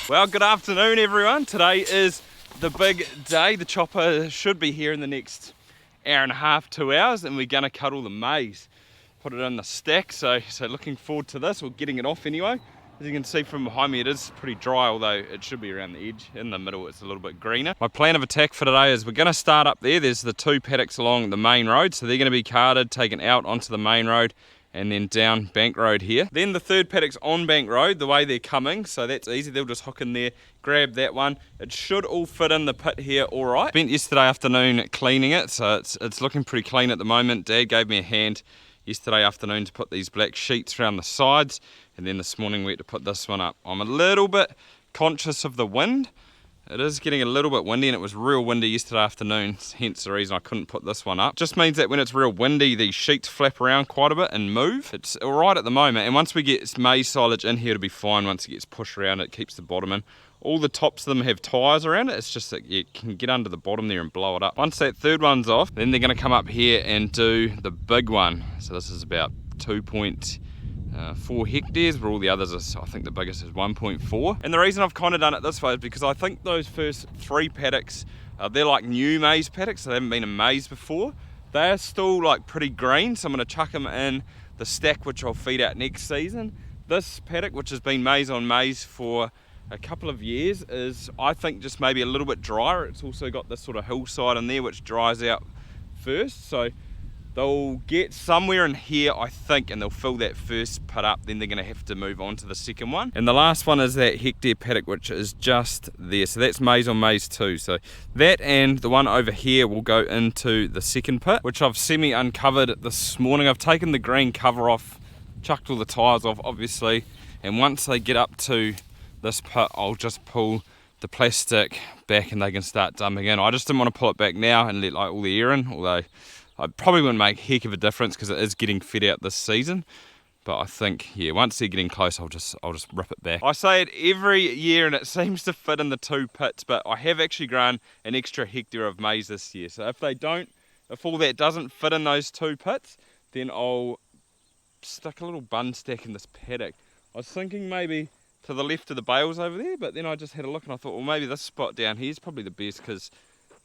Well, good afternoon everyone. Today is the big day. The chopper should be here in the next hour and a half, 2 hours, and we're gonna cut all the maize, put it in the stack. So looking forward to this, or getting it off anyway. As you can see from behind me, it is pretty dry, although it should be around the edge. In the middle, it's a little bit greener. My plan of attack for today is we're gonna start up there. There's the 2 paddocks along the main road, so they're gonna be carted, taken out onto the main road, and then down Bank Road here. Then the 3rd paddock's on Bank Road, the way they're coming, so that's easy. They'll just hook in there, grab that one. It should all fit in the pit here all right. Spent yesterday afternoon cleaning it, so it's looking pretty clean at the moment. Dad gave me a hand yesterday afternoon to put these black sheets around the sides, and then this morning we had to put this one up. I'm a little bit conscious of the wind. It is getting a little bit windy, and it was real windy yesterday afternoon, hence the reason I couldn't put this one up. Just means that when it's real windy, these sheets flap around quite a bit and move. It's alright at the moment, and once we get maize silage in here, it'll be fine. Once it gets pushed around, it keeps the bottom in. All the tops of them have tyres around it. It's just that you can get under the bottom there and blow it up. Once that 3rd one's off, then they're going to come up here and do the big one. So this is about 2.4 hectares, where all the others are, I think the biggest is 1.4. And the reason I've kind of done it this way is because I think those first 3 paddocks, they're like new maize paddocks, so they haven't been in maize before. They're still like pretty green, so I'm going to chuck them in the stack which I'll feed out next season. This paddock, which has been maize on maize for a couple of years, is I think just maybe a little bit drier. It's also got this sort of hillside in there which dries out first, so they'll get somewhere in here, I think, and they'll fill that first pit up. Then they're going to have to move on to the second one. And the last one is that hectare paddock, which is just there. So that's maize on maize too. So that and the one over here will go into the second pit, which I've semi-uncovered this morning. I've taken the green cover off, chucked all the tyres off, obviously. And once they get up to this pit, I'll just pull the plastic back and they can start dumping in. I just didn't want to pull it back now and let like all the air in, although I probably wouldn't make a heck of a difference because it is getting fed out this season. But I think, yeah, once they're getting close, I'll just rip it back. I say it every year and it seems to fit in the 2 pits, but I have actually grown an extra hectare of maize this year. So if all that doesn't fit in those 2 pits, then I'll stick a little bun stack in this paddock. I was thinking maybe to the left of the bales over there, but then I just had a look and I thought, well, maybe this spot down here is probably the best because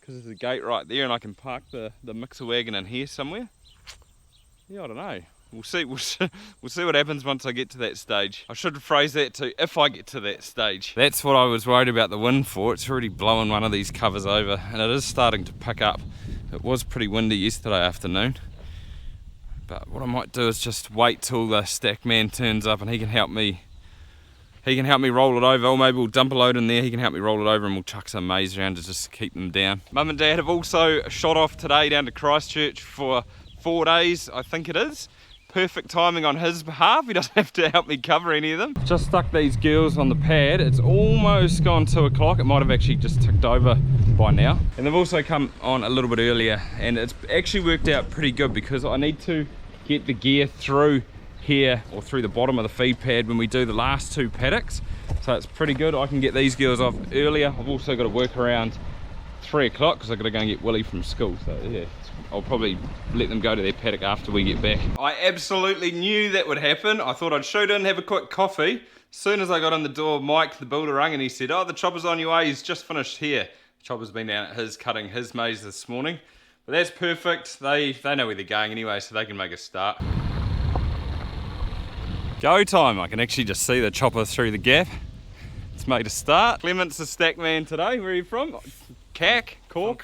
there's a gate right there and I can park the mixer wagon in here somewhere. Yeah, I don't know. We'll see what happens once I get to that stage. I should phrase that too, if I get to that stage. That's what I was worried about the wind for. It's already blowing one of these covers over and it is starting to pick up. It was pretty windy yesterday afternoon. But what I might do is just wait till the stack man turns up and he can help me roll it over, or maybe we'll dump a load in there, he can help me roll it over and we'll chuck some maize around to just keep them down. Mum and Dad have also shot off today down to Christchurch for 4 days, I think it is. Perfect timing on his behalf, he doesn't have to help me cover any of them. Just stuck these girls on the pad, it's almost gone 2 o'clock, it might have actually just ticked over by now. And they've also come on a little bit earlier and it's actually worked out pretty good because I need to get the gear through here or through the bottom of the feed pad when we do the last 2 paddocks, so it's pretty good. I can get these girls off earlier. I've also got to work around 3 o'clock because I've got to go and get Willie from school, so yeah, I'll probably let them go to their paddock after we get back. I absolutely knew that would happen. I thought I'd shoot in, have a quick coffee. As soon as I got in the door, Mike the builder rang and he said, oh, the chopper's on your way, he's just finished here. The chopper's been down at his cutting his maize this morning, but that's perfect. They know where they're going anyway, so they can make a start. Go time, I can actually just see the chopper through the gap. It's made a start. Clement's the stack man today. Where are you from? Cork? From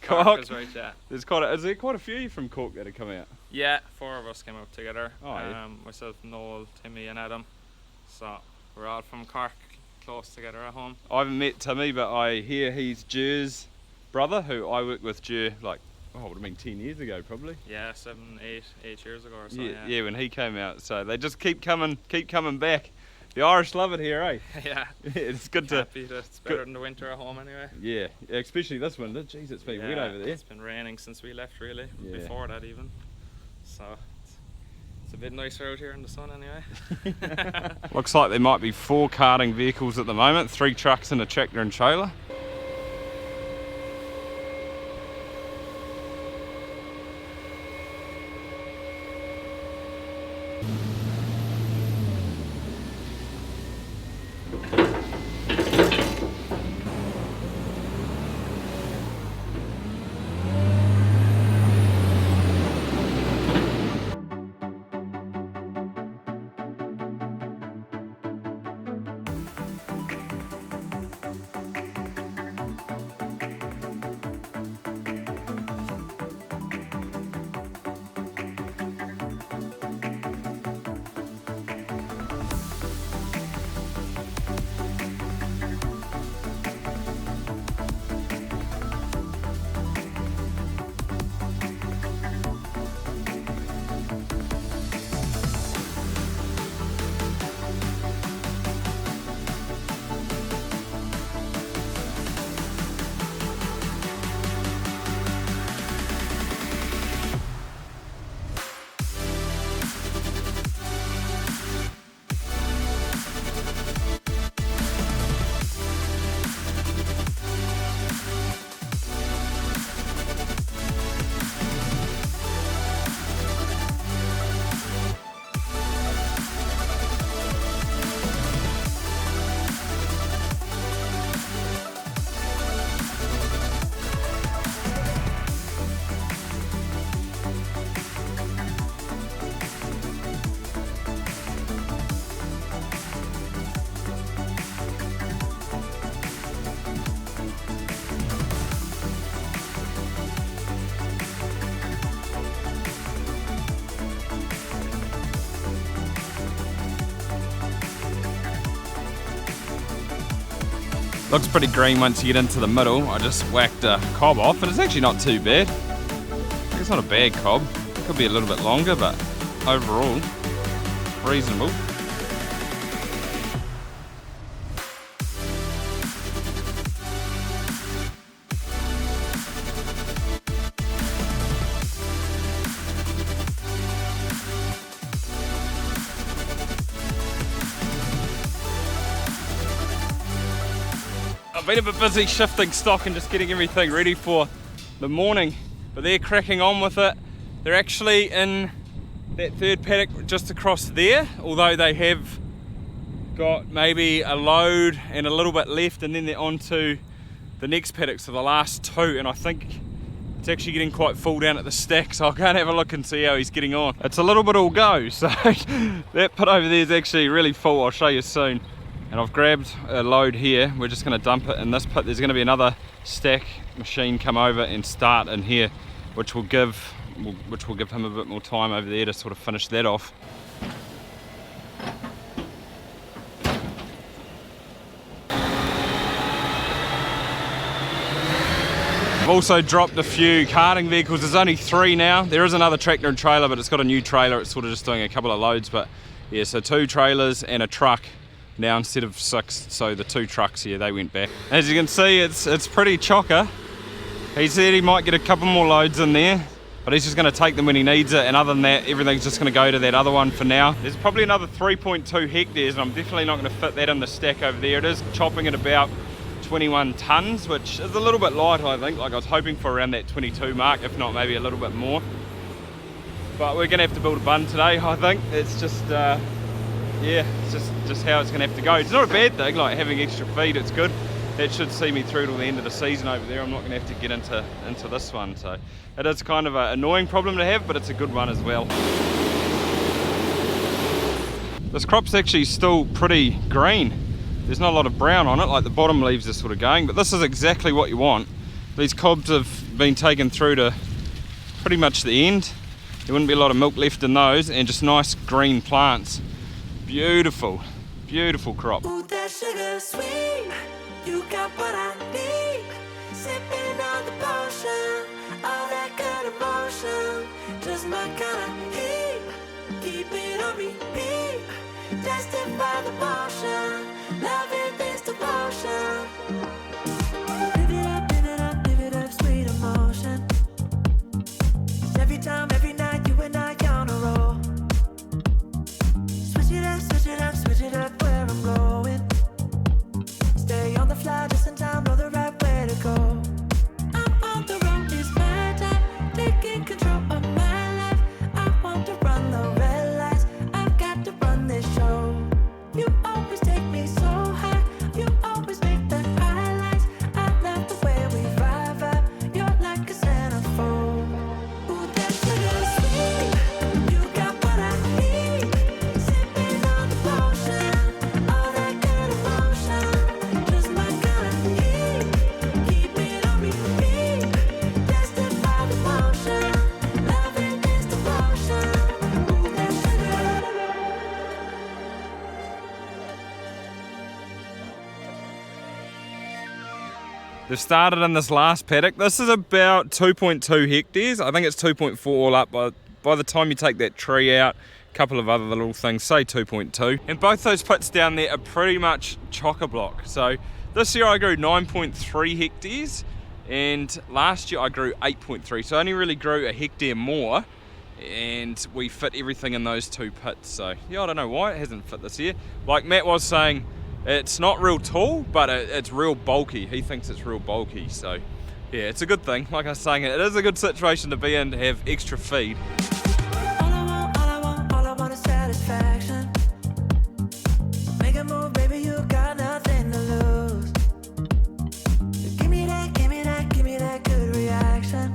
Cork is right, yeah. Is there quite a few from Cork that have come out? Yeah, 4 of us came up together. Oh, yeah. Myself, Noel, Timmy and Adam. So we're all from Cork, close together at home. I haven't met Timmy, but I hear he's Jer's brother, who I worked with Jer like, it would have been 10 years ago probably. Yeah, 8 years ago or so. Yeah, when he came out. So they just keep coming back. The Irish love it here, eh? Yeah. It's good to. It's better than the winter at home anyway. Yeah, especially this winter. Jeez, it's been wet over there. It's been raining since we left, really. Yeah. Before that even. So it's a bit nicer out here in the sun anyway. Looks like there might be 4 carting vehicles at the moment, 3 trucks and a tractor and trailer. Looks pretty green once you get into the middle. I just whacked a cob off and it's actually not too bad. It's not a bad cob. Could be a little bit longer, but overall, reasonable. I've been a bit busy shifting stock and just getting everything ready for the morning, but they're cracking on with it. They're actually in that third paddock just across there, although they have got maybe a load and a little bit left, and then they're on to the next paddock, so the last two, and I think it's actually getting quite full down at the stack, so I'll go and have a look and see how he's getting on. It's a little bit all go, so that pit over there is actually really full. I'll show you soon. And I've grabbed a load here. We're just going to dump it in this pit. There's going to be another stack machine come over and start in here, which will give him a bit more time over there to sort of finish that off. I've also dropped a few carting vehicles. There's only 3 now. There is another tractor and trailer, but it's got a new trailer. It's sort of just doing a couple of loads, but yeah, so 2 trailers and a truck now instead of 6, so the 2 trucks here, they went back. As you can see, it's pretty chocker. He said he might get a couple more loads in there, but he's just going to take them when he needs it, and other than that, everything's just going to go to that other one for now. There's probably another 3.2 hectares, and I'm definitely not going to fit that in the stack over there. It is chopping at about 21 tonnes, which is a little bit light, I think. Like, I was hoping for around that 22 mark, if not maybe a little bit more. But we're going to have to build a bun today, I think. It's just yeah, it's just how it's going to have to go. It's not a bad thing, like having extra feed, it's good. That should see me through till the end of the season over there. I'm not going to have to get into this one, so it is kind of an annoying problem to have, but it's a good one as well. This crop's actually still pretty green. There's not a lot of brown on it, like the bottom leaves are sort of going, but this is exactly what you want. These cobs have been taken through to pretty much the end. There wouldn't be a lot of milk left in those, and just nice green plants. Beautiful, beautiful crop. Ooh, that sugar sweet, you got what I need. Sipping on the potion, all that good emotion, just my kind of heat. Keep it on repeat, destined by the motion, loving this devotion. Live it up, live it up, live it up, sweet emotion. Every time, every night, you and I on a roll. Switch it up where I'm going. Stay on the fly just in time, know the right way to go. I'm on the road, it's my time, taking control of my life. I want to run the red lights, I've got to run this show. You always take me so high, you always make the highlights. I love the way we vibe, you're like a centerfold. Ooh, that sugar sweet, you got what I need. Sipping on the potion, all that good emotion, just my kind of heat. Keep it on repeat, destined by the motion, loving this devotion. Ooh, that sugar. They've started in this last paddock. This is about 2.2 hectares. I think it's 2.4 all up by the time you take that tree out, a couple of other little things, say 2.2. And both those pits down there are pretty much chock-a-block. So this year I grew 9.3 hectares, and last year I grew 8.3. So I only really grew a hectare more, and we fit everything in those 2 pits. So yeah, I don't know why it hasn't fit this year. Like Matt was saying, it's not real tall, but it's real bulky. He thinks it's real bulky, so yeah, it's a good thing. Like I was saying, it is a good situation to be in, to have extra feed. All I want is satisfaction. Make a move, baby, you got nothing to lose. Give me that good reaction.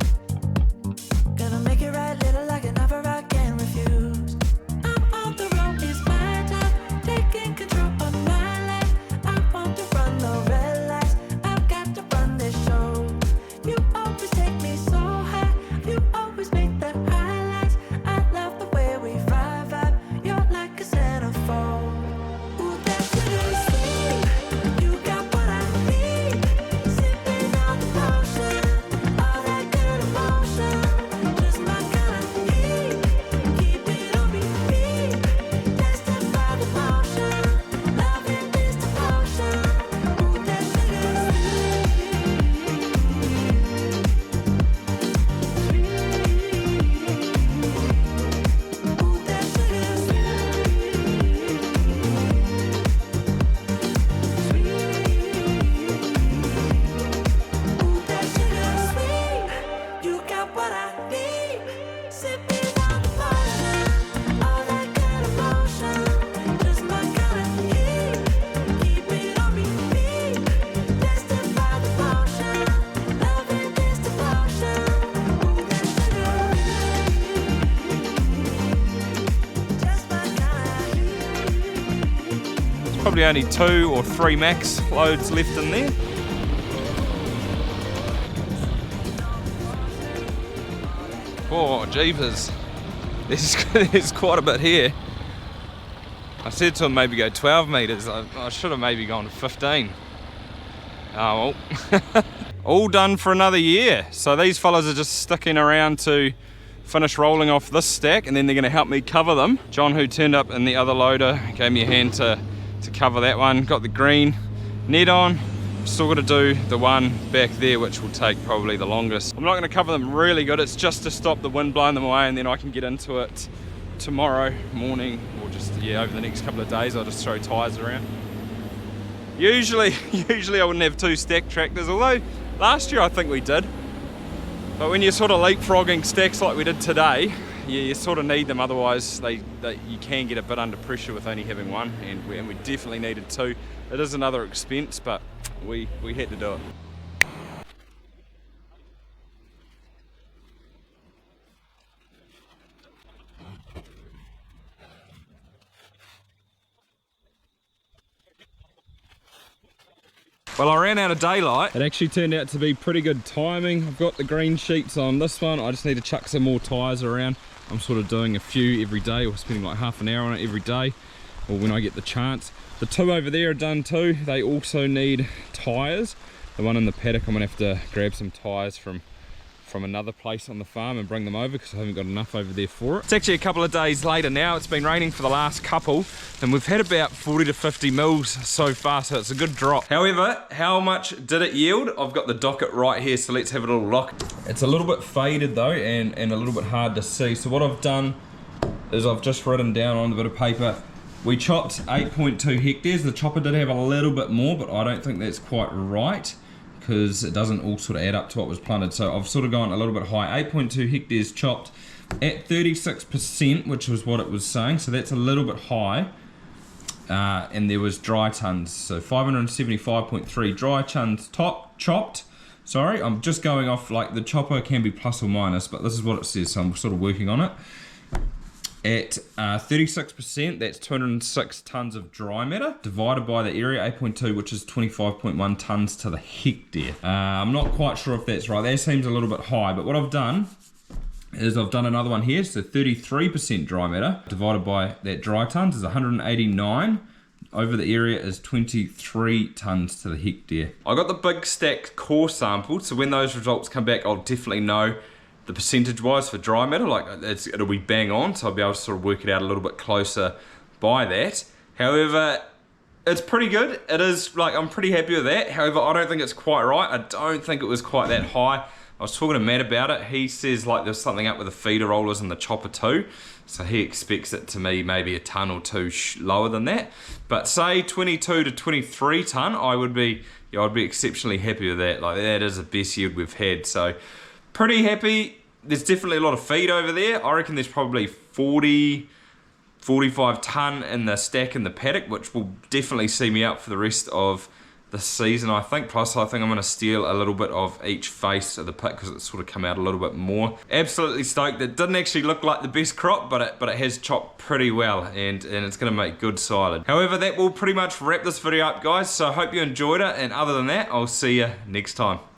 Gonna make it right, little like an offer I can't refuse. I'm on the road, it's my time, taking control of my life. I want to run the red lights, I've got to run this show. You always take me so high, you always make the highlights. Probably only 2 or 3 max loads left in there. Oh, jeepers. There's quite a bit here. I said to him maybe go 12 metres. I should have maybe gone to 15. Oh well. All done for another year. So these fellas are just sticking around to finish rolling off this stack, and then they're going to help me cover them. John, who turned up in the other loader, gave me a hand to cover that one. Got the green net on. Still got to do the one back there, which will take probably the longest. I'm not going to cover them really good. It's just to stop the wind blowing them away, and then I can get into it tomorrow morning, or just over the next couple of days. I'll just throw tyres around. Usually I wouldn't have 2 stack tractors, although last year I think we did. But when you're sort of leapfrogging stacks like we did today, you sort of need them, otherwise you can get a bit under pressure with only having one, and we definitely needed 2. It is another expense, but we had to do it. Well, I ran out of daylight. It actually turned out to be pretty good timing. I've got the green sheets on this one. I just need to chuck some more tyres around. I'm sort of doing a few every day, or spending like half an hour on it every day, or when I get the chance. The 2 over there are done too. They also need tyres. The one in the paddock, I'm gonna have to grab some tyres from another place on the farm and bring them over, because I haven't got enough over there for it. It's actually a couple of days later now. It's been raining for the last couple, and we've had about 40 to 50 mils so far, so it's a good drop. However, how much did it yield? I've got the docket right here, so let's have a little look. It's a little bit faded though, and a little bit hard to see. So what I've done is I've just written down on a bit of paper, we chopped 8.2 hectares. The chopper did have a little bit more, but I don't think that's quite right, because it doesn't all sort of add up to what was planted. So I've sort of gone a little bit high. 8.2 hectares chopped at 36%, which was what it was saying, so that's a little bit high. And there was dry tonnes, so 575.3 dry tonnes chopped. Sorry, I'm just going off, like, the chopper can be plus or minus, but this is what it says, so I'm sort of working on it. At 36%, that's 206 tonnes of dry matter, divided by the area, 8.2, which is 25.1 tonnes to the hectare. I'm not quite sure if that's right. That seems a little bit high, but what I've done is I've done another one here. So 33% dry matter, divided by that dry tonnes is 189. Over the area is 23 tonnes to the hectare. I got the big stack core sample, so when those results come back, I'll definitely know the percentage wise for dry matter. Like, it'll be bang on, so I'll be able to sort of work it out a little bit closer by that. However, it's pretty good. It is, like, I'm pretty happy with that. However, I don't think it's quite right. I don't think it was quite that high. I was talking to Matt about it. He says, like, there's something up with the feeder rollers and the chopper too, so he expects it to be maybe a tonne or 2 lower than that. But say 22 to 23 tonne, I'd be exceptionally happy with that. Like, that is the best yield we've had, so pretty happy. There's definitely a lot of feed over there. I reckon there's probably 45 tonne in the stack in the paddock, which will definitely see me out for the rest of the season, I think. Plus, I think I'm going to steal a little bit of each face of the pit, because it's sort of come out a little bit more. Absolutely stoked. It didn't actually look like the best crop, but it has chopped pretty well, and it's going to make good silage. However, that will pretty much wrap this video up, guys, so I hope you enjoyed it, and other than that, I'll see you next time.